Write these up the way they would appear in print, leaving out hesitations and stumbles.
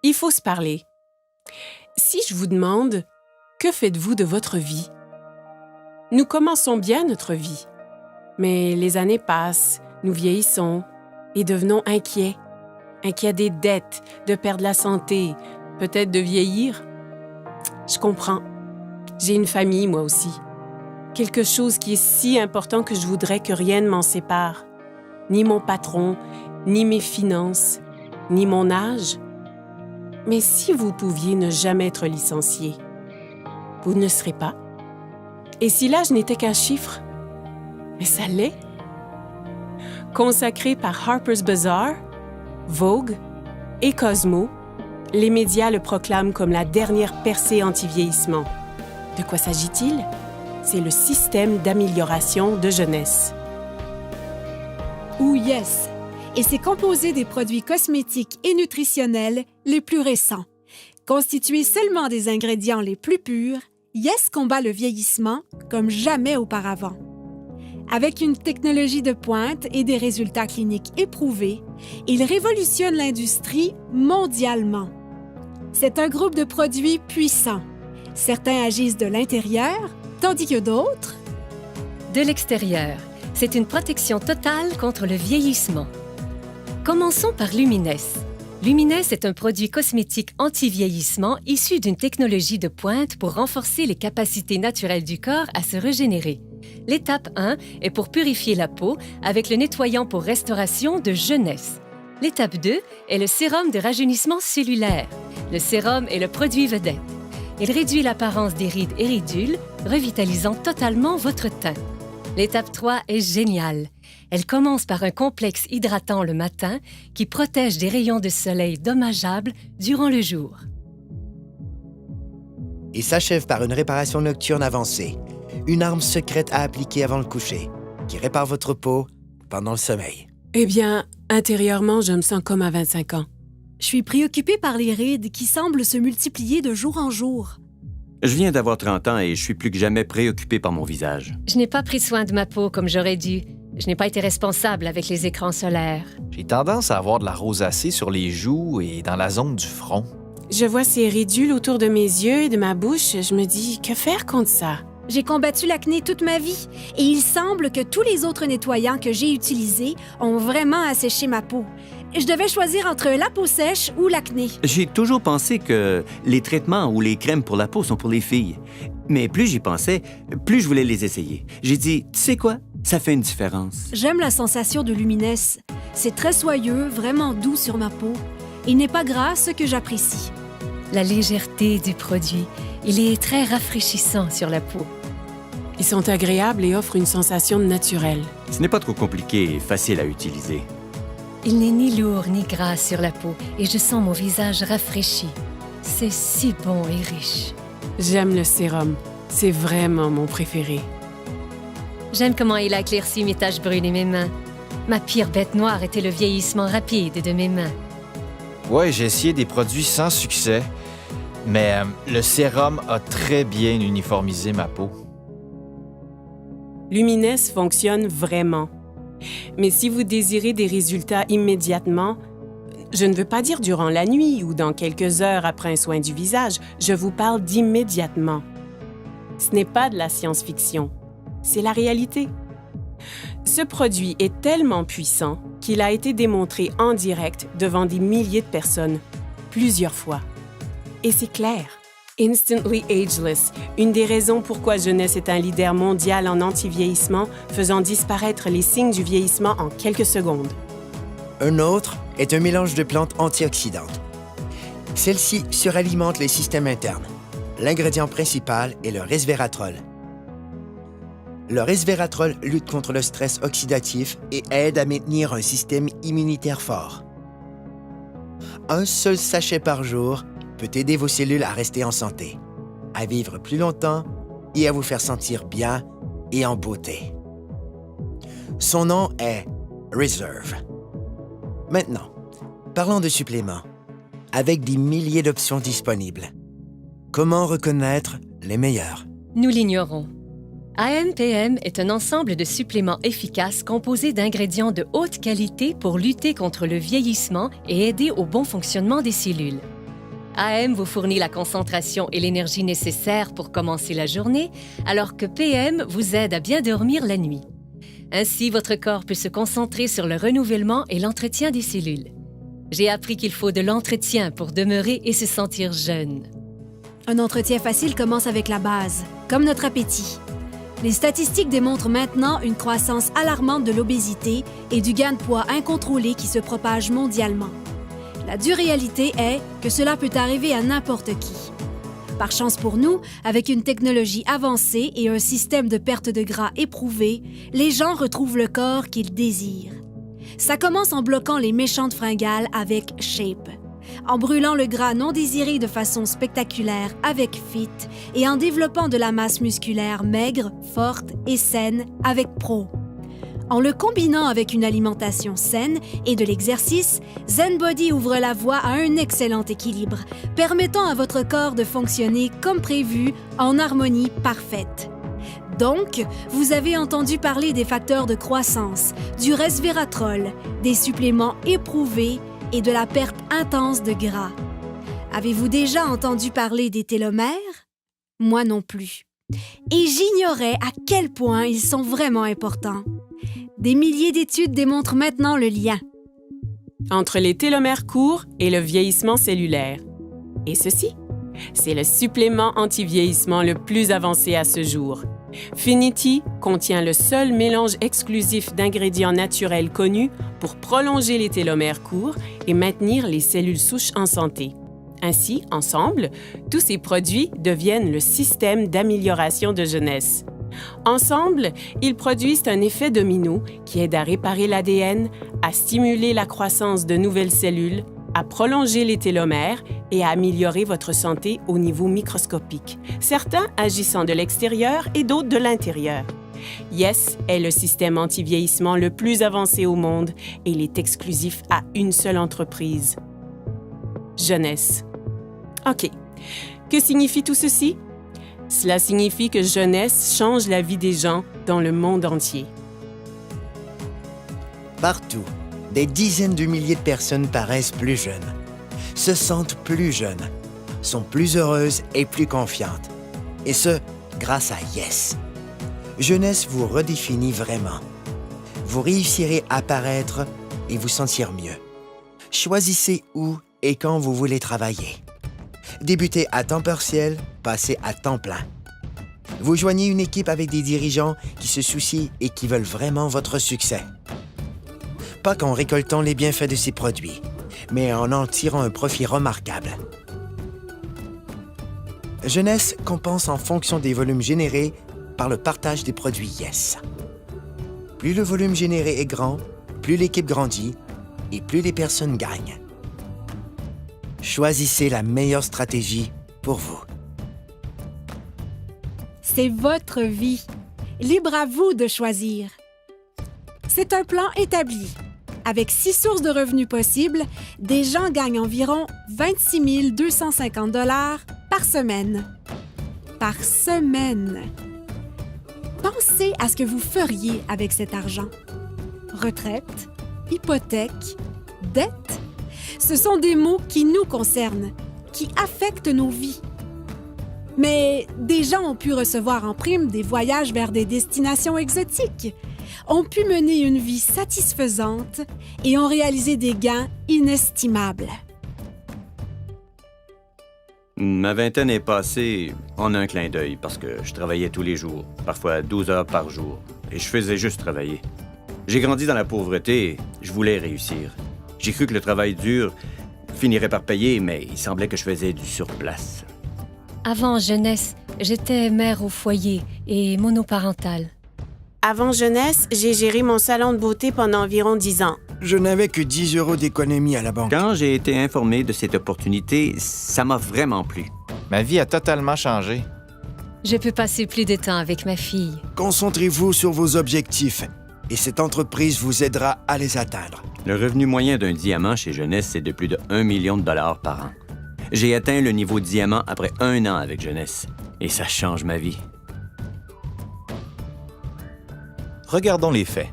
Il faut se parler. Si je vous demande, que faites-vous de votre vie? Nous commençons bien notre vie, mais les années passent, nous vieillissons et devenons inquiets. Inquiets des dettes, de perdre la santé, peut-être de vieillir. Je comprends. J'ai une famille, moi aussi. Quelque chose qui est si important que je voudrais que rien ne m'en sépare. Ni mon patron, ni mes finances, ni mon âge. Mais si vous pouviez ne jamais être licencié, vous ne serez pas. Et si l'âge n'était qu'un chiffre? Mais ça l'est. Consacré par Harper's Bazaar, Vogue et Cosmo, les médias le proclament comme la dernière percée anti-vieillissement. De quoi s'agit-il? C'est le système d'amélioration de jeunesse. Ou Yes, et c'est composé des produits cosmétiques et nutritionnels les plus récents. Constitué seulement des ingrédients les plus purs, Yes combat le vieillissement comme jamais auparavant. Avec une technologie de pointe et des résultats cliniques éprouvés, il révolutionne l'industrie mondialement. C'est un groupe de produits puissants. Certains agissent de l'intérieur, tandis que d'autres... De l'extérieur, c'est une protection totale contre le vieillissement. Commençons par Lumines. Lumines est un produit cosmétique anti-vieillissement issu d'une technologie de pointe pour renforcer les capacités naturelles du corps à se régénérer. L'étape 1 est pour purifier la peau avec le nettoyant pour restauration de jeunesse. L'étape 2 est le sérum de rajeunissement cellulaire. Le sérum est le produit vedette. Il réduit l'apparence des rides et ridules, revitalisant totalement votre teint. L'étape 3 est géniale. Elle commence par un complexe hydratant le matin qui protège des rayons de soleil dommageables durant le jour. Et s'achève par une réparation nocturne avancée, une arme secrète à appliquer avant le coucher, qui répare votre peau pendant le sommeil. Eh bien, intérieurement, je me sens comme à 25 ans. Je suis préoccupée par les rides qui semblent se multiplier de jour en jour. Je viens d'avoir 30 ans et je suis plus que jamais préoccupé par mon visage. Je n'ai pas pris soin de ma peau comme j'aurais dû. Je n'ai pas été responsable avec les écrans solaires. J'ai tendance à avoir de la rosacée sur les joues et dans la zone du front. Je vois ces ridules autour de mes yeux et de ma bouche. Je me dis, que faire contre ça? J'ai combattu l'acné toute ma vie et il semble que tous les autres nettoyants que j'ai utilisés ont vraiment asséché ma peau. Je devais choisir entre la peau sèche ou l'acné. J'ai toujours pensé que les traitements ou les crèmes pour la peau sont pour les filles. Mais plus j'y pensais, plus je voulais les essayer. J'ai dit, tu sais quoi? Ça fait une différence. J'aime la sensation de Lumines. C'est très soyeux, vraiment doux sur ma peau. Il n'est pas gras, ce que j'apprécie. La légèreté du produit, il est très rafraîchissant sur la peau. Ils sont agréables et offrent une sensation naturelle. Ce n'est pas trop compliqué et facile à utiliser. Il n'est ni lourd ni gras sur la peau et je sens mon visage rafraîchi. C'est si bon et riche. J'aime le sérum. C'est vraiment mon préféré. J'aime comment il a éclairci mes taches brunes et mes mains. Ma pire bête noire était le vieillissement rapide de mes mains. Ouais, j'ai essayé des produits sans succès, mais le sérum a très bien uniformisé ma peau. Lumines fonctionne vraiment. Mais si vous désirez des résultats immédiatement, je ne veux pas dire durant la nuit ou dans quelques heures après un soin du visage, je vous parle d'immédiatement. Ce n'est pas de la science-fiction, c'est la réalité. Ce produit est tellement puissant qu'il a été démontré en direct devant des milliers de personnes, plusieurs fois. Et c'est clair. Instantly Ageless, une des raisons pourquoi Jeunesse est un leader mondial en anti-vieillissement, faisant disparaître les signes du vieillissement en quelques secondes. Un autre est un mélange de plantes antioxydantes. Celles-ci suralimentent les systèmes internes. L'ingrédient principal est le resveratrol. Le resveratrol lutte contre le stress oxydatif et aide à maintenir un système immunitaire fort. Un seul sachet par jour peut aider vos cellules à rester en santé, à vivre plus longtemps et à vous faire sentir bien et en beauté. Son nom est Reserve. Maintenant, parlons de suppléments. Avec des milliers d'options disponibles, comment reconnaître les meilleurs? Nous l'ignorons. AMPM est un ensemble de suppléments efficaces composés d'ingrédients de haute qualité pour lutter contre le vieillissement et aider au bon fonctionnement des cellules. AM vous fournit la concentration et l'énergie nécessaires pour commencer la journée, alors que PM vous aide à bien dormir la nuit. Ainsi, votre corps peut se concentrer sur le renouvellement et l'entretien des cellules. J'ai appris qu'il faut de l'entretien pour demeurer et se sentir jeune. Un entretien facile commence avec la base, comme notre appétit. Les statistiques démontrent maintenant une croissance alarmante de l'obésité et du gain de poids incontrôlé qui se propage mondialement. La dure réalité est que cela peut arriver à n'importe qui. Par chance pour nous, avec une technologie avancée et un système de perte de gras éprouvé, les gens retrouvent le corps qu'ils désirent. Ça commence en bloquant les méchantes fringales avec Shape, en brûlant le gras non désiré de façon spectaculaire avec Fit et en développant de la masse musculaire maigre, forte et saine avec Pro. En le combinant avec une alimentation saine et de l'exercice, ZenBody ouvre la voie à un excellent équilibre, permettant à votre corps de fonctionner comme prévu en harmonie parfaite. Donc, vous avez entendu parler des facteurs de croissance, du resveratrol, des suppléments éprouvés et de la perte intense de gras. Avez-vous déjà entendu parler des télomères? Moi non plus. Et j'ignorais à quel point ils sont vraiment importants. Des milliers d'études démontrent maintenant le lien entre les télomères courts et le vieillissement cellulaire. Et ceci, c'est le supplément anti-vieillissement le plus avancé à ce jour. Finity contient le seul mélange exclusif d'ingrédients naturels connus pour prolonger les télomères courts et maintenir les cellules souches en santé. Ainsi, ensemble, tous ces produits deviennent le système d'amélioration de jeunesse. Ensemble, ils produisent un effet domino qui aide à réparer l'ADN, à stimuler la croissance de nouvelles cellules, à prolonger les télomères et à améliorer votre santé au niveau microscopique, certains agissant de l'extérieur et d'autres de l'intérieur. Yes est le système anti-vieillissement le plus avancé au monde et il est exclusif à une seule entreprise. Jeunesse. OK. Que signifie tout ceci? Cela signifie que Jeunesse change la vie des gens dans le monde entier. Partout, des dizaines de milliers de personnes paraissent plus jeunes, se sentent plus jeunes, sont plus heureuses et plus confiantes. Et ce, grâce à Yes. Jeunesse vous redéfinit vraiment. Vous réussirez à paraître et vous sentir mieux. Choisissez où et quand vous voulez travailler. Débutez à temps partiel, passez à temps plein. Vous joignez une équipe avec des dirigeants qui se soucient et qui veulent vraiment votre succès. Pas qu'en récoltant les bienfaits de ces produits, mais en tirant un profit remarquable. Jeunesse compense en fonction des volumes générés par le partage des produits Yes. Plus le volume généré est grand, plus l'équipe grandit et plus les personnes gagnent. Choisissez la meilleure stratégie pour vous. C'est votre vie. Libre à vous de choisir. C'est un plan établi. Avec 6 sources de revenus possibles, des gens gagnent environ 26 250 $ par semaine. Par semaine. Pensez à ce que vous feriez avec cet argent. Retraite, hypothèque, dette. Ce sont des mots qui nous concernent, qui affectent nos vies. Mais des gens ont pu recevoir en prime des voyages vers des destinations exotiques, ont pu mener une vie satisfaisante et ont réalisé des gains inestimables. Ma vingtaine est passée en un clin d'œil parce que je travaillais tous les jours, parfois 12 heures par jour, et je faisais juste travailler. J'ai grandi dans la pauvreté et je voulais réussir. J'ai cru que le travail dur finirait par payer, mais il semblait que je faisais du surplace. Avant Jeunesse, j'étais mère au foyer et monoparentale. Avant Jeunesse, j'ai géré mon salon de beauté pendant environ 10 ans. Je n'avais que 10 € d'économie à la banque. Quand j'ai été informé de cette opportunité, ça m'a vraiment plu. Ma vie a totalement changé. Je peux passer plus de temps avec ma fille. Concentrez-vous sur vos objectifs et cette entreprise vous aidera à les atteindre. Le revenu moyen d'un diamant chez Jeunesse, c'est de plus de 1 million de dollars par an. J'ai atteint le niveau diamant après 1 an avec Jeunesse. Et ça change ma vie. Regardons les faits.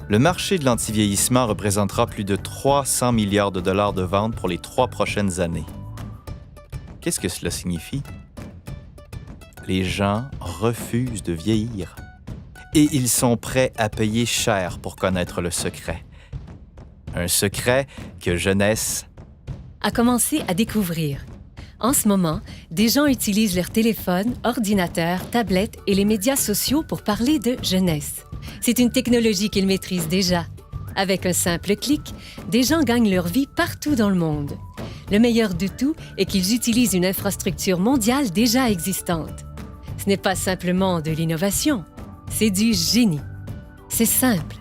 Le marché de l'antivieillissement représentera plus de 300 milliards de dollars de ventes pour les 3 prochaines années. Qu'est-ce que cela signifie? Les gens refusent de vieillir. Et ils sont prêts à payer cher pour connaître le secret. Un secret que Jeunesse A commencé à découvrir. En ce moment, des gens utilisent leur téléphone, ordinateur, tablette et les médias sociaux pour parler de jeunesse. C'est une technologie qu'ils maîtrisent déjà. Avec un simple clic, des gens gagnent leur vie partout dans le monde. Le meilleur de tout est qu'ils utilisent une infrastructure mondiale déjà existante. Ce n'est pas simplement de l'innovation, c'est du génie. C'est simple.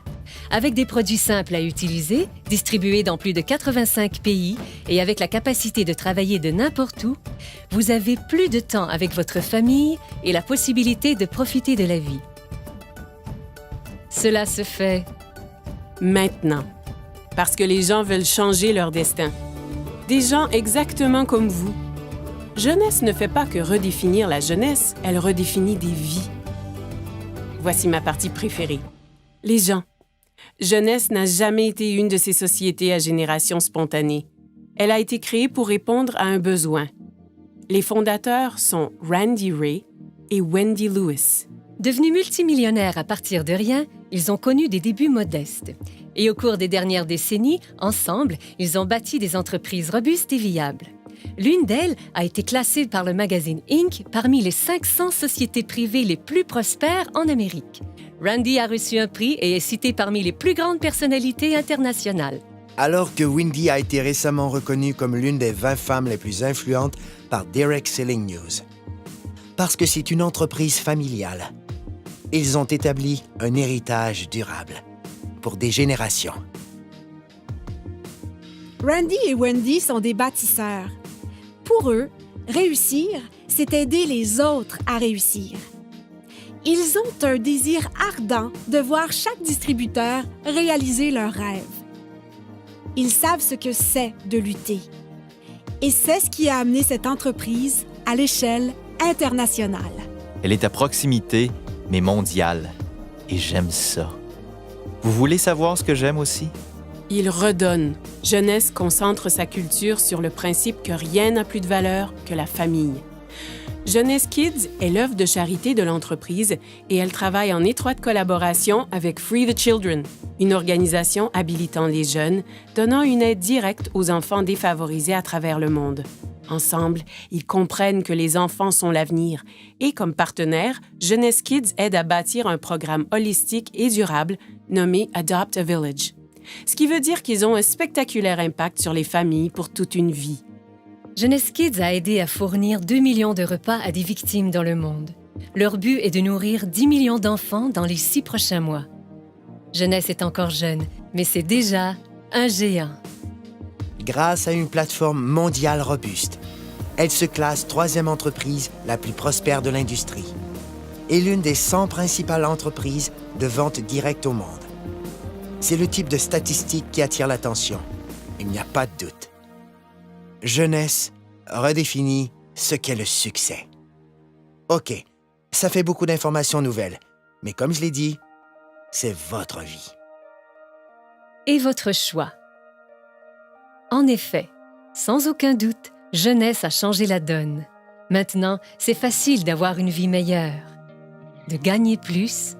Avec des produits simples à utiliser, distribués dans plus de 85 pays et avec la capacité de travailler de n'importe où, vous avez plus de temps avec votre famille et la possibilité de profiter de la vie. Cela se fait Maintenant. Parce que les gens veulent changer leur destin. Des gens exactement comme vous. Jeunesse ne fait pas que redéfinir la jeunesse, elle redéfinit des vies. Voici ma partie préférée. Les gens. Jeunesse n'a jamais été une de ces sociétés à génération spontanée. Elle a été créée pour répondre à un besoin. Les fondateurs sont Randy Ray et Wendy Lewis. Devenus multimillionnaires à partir de rien, ils ont connu des débuts modestes. Et au cours des dernières décennies, ensemble, ils ont bâti des entreprises robustes et viables. L'une d'elles a été classée par le magazine Inc. parmi les 500 sociétés privées les plus prospères en Amérique. Randy a reçu un prix et est cité parmi les plus grandes personnalités internationales. Alors que Wendy a été récemment reconnue comme l'une des 20 femmes les plus influentes par Derek Selling News. Parce que c'est une entreprise familiale. Ils ont établi un héritage durable pour des générations. Randy et Wendy sont des bâtisseurs. Pour eux, réussir, c'est aider les autres à réussir. Ils ont un désir ardent de voir chaque distributeur réaliser leurs rêves. Ils savent ce que c'est de lutter. Et c'est ce qui a amené cette entreprise à l'échelle internationale. Elle est à proximité, mais mondiale. Et j'aime ça. Vous voulez savoir ce que j'aime aussi? Il redonne. Jeunesse concentre sa culture sur le principe que rien n'a plus de valeur que la famille. Jeunesse Kids est l'œuvre de charité de l'entreprise et elle travaille en étroite collaboration avec Free the Children, une organisation habilitant les jeunes, donnant une aide directe aux enfants défavorisés à travers le monde. Ensemble, ils comprennent que les enfants sont l'avenir et, comme partenaire, Jeunesse Kids aide à bâtir un programme holistique et durable nommé Adopt a Village. Ce qui veut dire qu'ils ont un spectaculaire impact sur les familles pour toute une vie. Jeunesse Kids a aidé à fournir 2 millions de repas à des victimes dans le monde. Leur but est de nourrir 10 millions d'enfants dans les 6 prochains mois. Jeunesse est encore jeune, mais c'est déjà un géant. Grâce à une plateforme mondiale robuste, elle se classe 3e entreprise la plus prospère de l'industrie et l'une des 100 principales entreprises de vente directe au monde. C'est le type de statistique qui attire l'attention. Il n'y a pas de doute. Jeunesse redéfinit ce qu'est le succès. OK, ça fait beaucoup d'informations nouvelles, mais comme je l'ai dit, c'est votre vie. Et votre choix. En effet, sans aucun doute, Jeunesse a changé la donne. Maintenant, c'est facile d'avoir une vie meilleure, de gagner plus,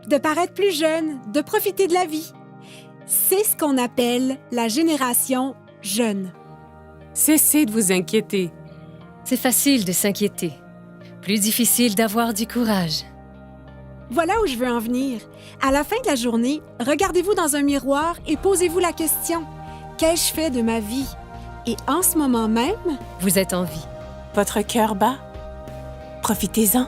De paraître plus jeune, de profiter de la vie. C'est ce qu'on appelle la génération jeune. Cessez de vous inquiéter. C'est facile de s'inquiéter. Plus difficile d'avoir du courage. Voilà où je veux en venir. À la fin de la journée, regardez-vous dans un miroir et posez-vous la question « Qu'ai-je fait de ma vie? » Et en ce moment même, Vous êtes en vie. Votre cœur bat? Profitez-en.